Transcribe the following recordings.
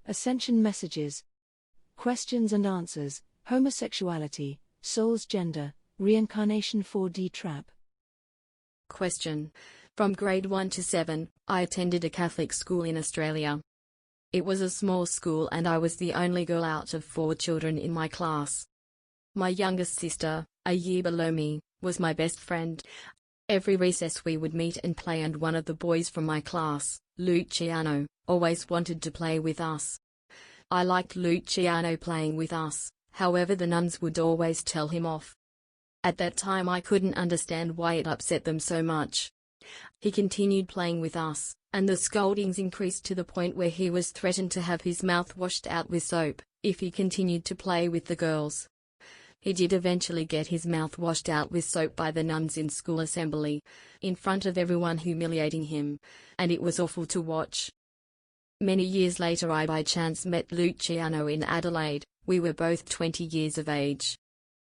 Ascension messages. Questions and answers. Homosexuality, soul's gender, reincarnation 4D trap. Question. From grade 1 to 7, I attended a Catholic school in Australia. It was a small school and I was the only girl out of 4 children in my class. My youngest sister, a year below me, was my best friend. Every recess we would meet and play, and one of the boys from my class, Lucciano, always wanted to play with us. I liked Lucciano playing with us, however the nuns would always tell him off. At that time I couldn't understand why it upset them so much. He continued playing with us, and the scoldings increased to the point where he was threatened to have his mouth washed out with soap if he continued to play with the girls. He did eventually get his mouth washed out with soap by the nuns in school assembly, in front of everyone, humiliating him, and it was awful to watch. Many years later I by chance met Lucciano in Adelaide. We were both 20 years of age.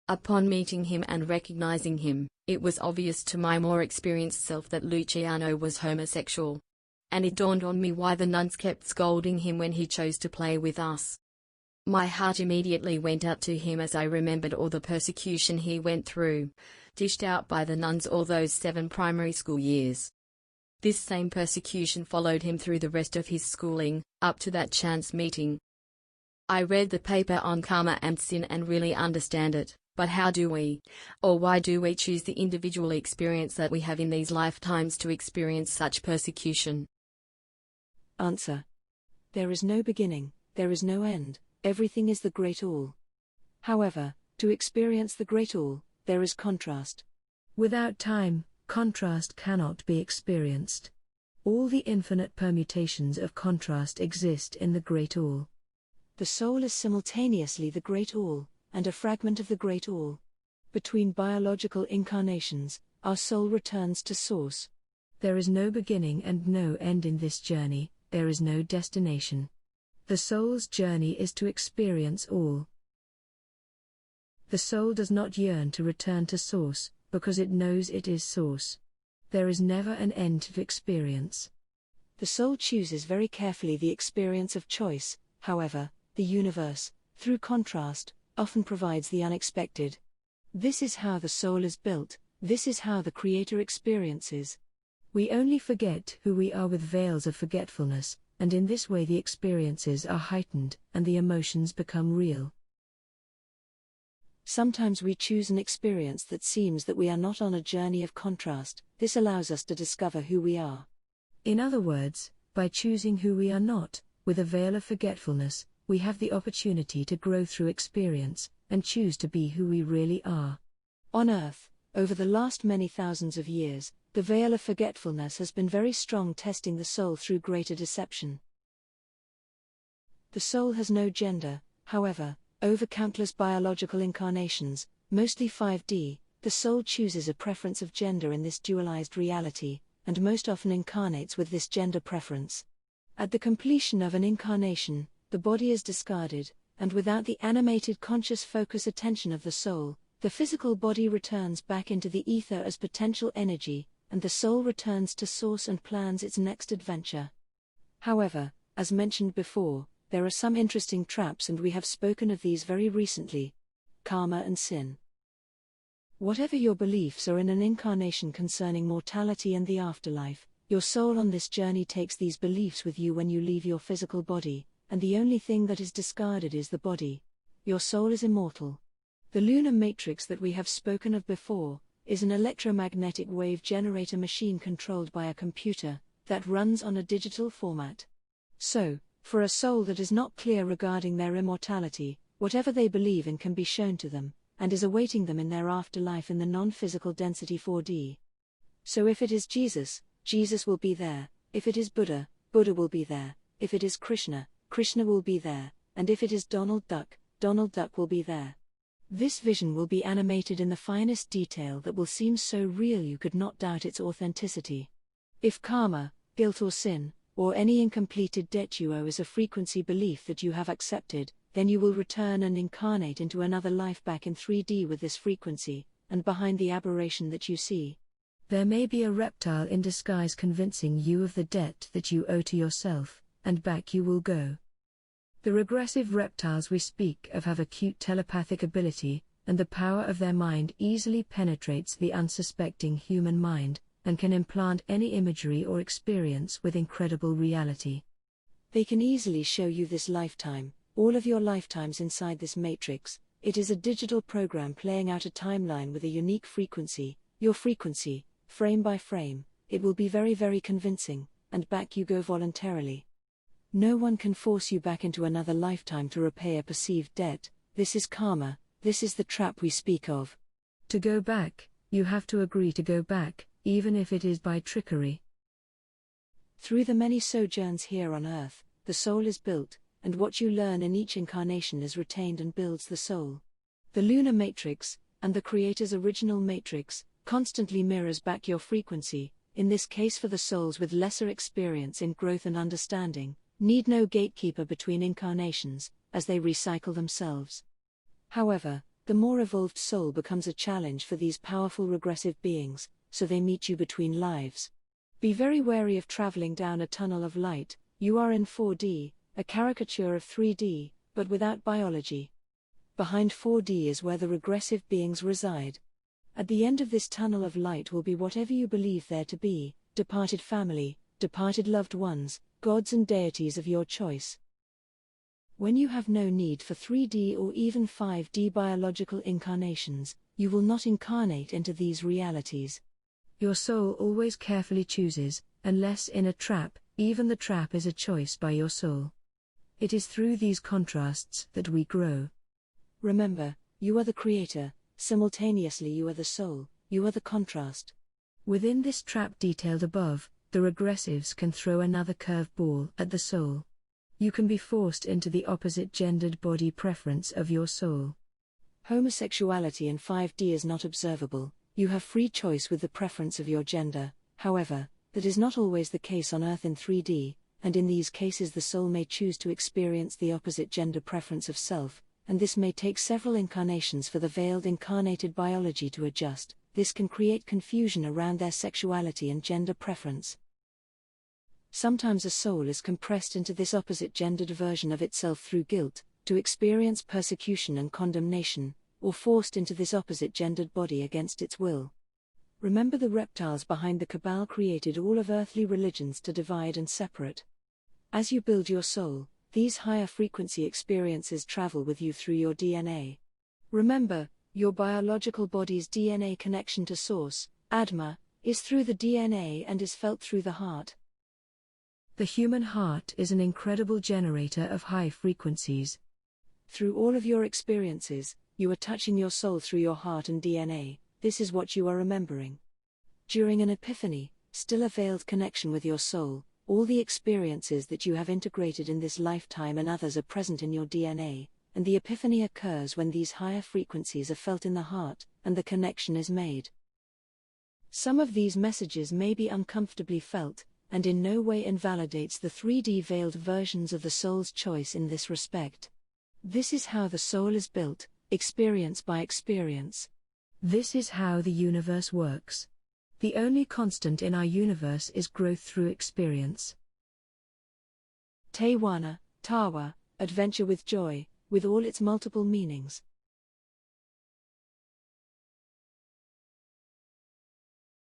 Upon meeting him and recognizing him, it was obvious to my more experienced self that Lucciano was homosexual. And it dawned on me why the nuns kept scolding him when he chose to play with us. My heart immediately went out to him as I remembered all the persecution he went through, dished out by the nuns all those 7 primary school years. This same persecution followed him through the rest of his schooling, up to that chance meeting. I read the paper on karma and sin and really understand it, but how do we, or why do we choose the individual experience that we have in these lifetimes to experience such persecution? Answer. There is no beginning, there is no end. Everything is the Great All. However, to experience the Great All, there is contrast. Without time, contrast cannot be experienced. All the infinite permutations of contrast exist in the Great All. The soul is simultaneously the Great All, and a fragment of the Great All. Between biological incarnations, our soul returns to Source. There is no beginning and no end in this journey, there is no destination. The soul's journey is to experience all. The soul does not yearn to return to Source, because it knows it is Source. There is never an end to experience. The soul chooses very carefully the experience of choice. However, the universe, through contrast, often provides the unexpected. This is how the soul is built, this is how the Creator experiences. We only forget who we are with veils of forgetfulness, and in this way the experiences are heightened and the emotions become real. Sometimes we choose an experience that seems that we are not on a journey of contrast. This allows us to discover who we are. In other words, by choosing who we are not, with a veil of forgetfulness, we have the opportunity to grow through experience, and choose to be who we really are. On Earth, over the last many thousands of years, the veil of forgetfulness has been very strong, testing the soul through greater deception. The soul has no gender. However, over countless biological incarnations, mostly 5D, the soul chooses a preference of gender in this dualized reality, and most often incarnates with this gender preference. At the completion of an incarnation, the body is discarded, and without the animated conscious focus attention of the soul, the physical body returns back into the ether as potential energy, and the soul returns to Source and plans its next adventure. However, as mentioned before, there are some interesting traps, and we have spoken of these very recently. Karma and sin. Whatever your beliefs are in an incarnation concerning mortality and the afterlife, your soul on this journey takes these beliefs with you when you leave your physical body, and the only thing that is discarded is the body. Your soul is immortal. The lunar matrix that we have spoken of before is an electromagnetic wave generator machine controlled by a computer that runs on a digital format. So, for a soul that is not clear regarding their immortality, whatever they believe in can be shown to them, and is awaiting them in their afterlife in the non-physical density 4D. So if it is Jesus, Jesus will be there; if it is Buddha, Buddha will be there; if it is Krishna, Krishna will be there; and if it is Donald Duck, Donald Duck will be there. This vision will be animated in the finest detail that will seem so real you could not doubt its authenticity. If karma, guilt or sin, or any incompleted debt you owe is a frequency belief that you have accepted, then you will return and incarnate into another life back in 3D with this frequency, and behind the aberration that you see. There may be a reptile in disguise convincing you of the debt that you owe to yourself, and back you will go. The regressive reptiles we speak of have acute telepathic ability, and the power of their mind easily penetrates the unsuspecting human mind, and can implant any imagery or experience with incredible reality. They can easily show you this lifetime, all of your lifetimes inside this matrix. It is a digital program playing out a timeline with a unique frequency, your frequency, frame by frame. It will be very, very convincing, and back you go voluntarily. No one can force you back into another lifetime to repay a perceived debt. This is karma, this is the trap we speak of. To go back, you have to agree to go back, even if it is by trickery. Through the many sojourns here on earth, the soul is built, and what you learn in each incarnation is retained and builds the soul. The lunar matrix, and the Creator's original matrix, constantly mirrors back your frequency. In this case, for the souls with lesser experience in growth and understanding, need no gatekeeper between incarnations, as they recycle themselves. However, the more evolved soul becomes a challenge for these powerful regressive beings, so they meet you between lives. Be very wary of traveling down a tunnel of light. You are in 4D, a caricature of 3D, but without biology. Behind 4D is where the regressive beings reside. At the end of this tunnel of light will be whatever you believe there to be: departed family, departed loved ones, gods and deities of your choice. When you have no need for 3D or even 5D biological incarnations, you will not incarnate into these realities. Your soul always carefully chooses, unless in a trap. Even the trap is a choice by your soul. It is through these contrasts that we grow. Remember, you are the creator, simultaneously you are the soul, you are the contrast. Within this trap detailed above, the regressives can throw another curveball at the soul. You can be forced into the opposite gendered body preference of your soul. Homosexuality in 5D is not observable. You have free choice with the preference of your gender. However, that is not always the case on Earth in 3D, and in these cases the soul may choose to experience the opposite gender preference of self, and this may take several incarnations for the veiled incarnated biology to adjust. This can create confusion around their sexuality and gender preference. Sometimes a soul is compressed into this opposite gendered version of itself through guilt, to experience persecution and condemnation, or forced into this opposite gendered body against its will. Remember, the reptiles behind the cabal created all of earthly religions to divide and separate. As you build your soul, these higher frequency experiences travel with you through your DNA. Remember, your biological body's DNA connection to Source, Atma, is through the DNA and is felt through the heart. The human heart is an incredible generator of high frequencies. Through all of your experiences, you are touching your soul through your heart and DNA. This is what you are remembering. During an epiphany, still a veiled connection with your soul, all the experiences that you have integrated in this lifetime and others are present in your DNA, and the epiphany occurs when these higher frequencies are felt in the heart, and the connection is made. Some of these messages may be uncomfortably felt, and in no way invalidates the 3D veiled versions of the soul's choice in this respect. This is how the soul is built, experience by experience. This is how the universe works. The only constant in our universe is growth through experience. Tawana, Tawa, adventure with joy, with all its multiple meanings.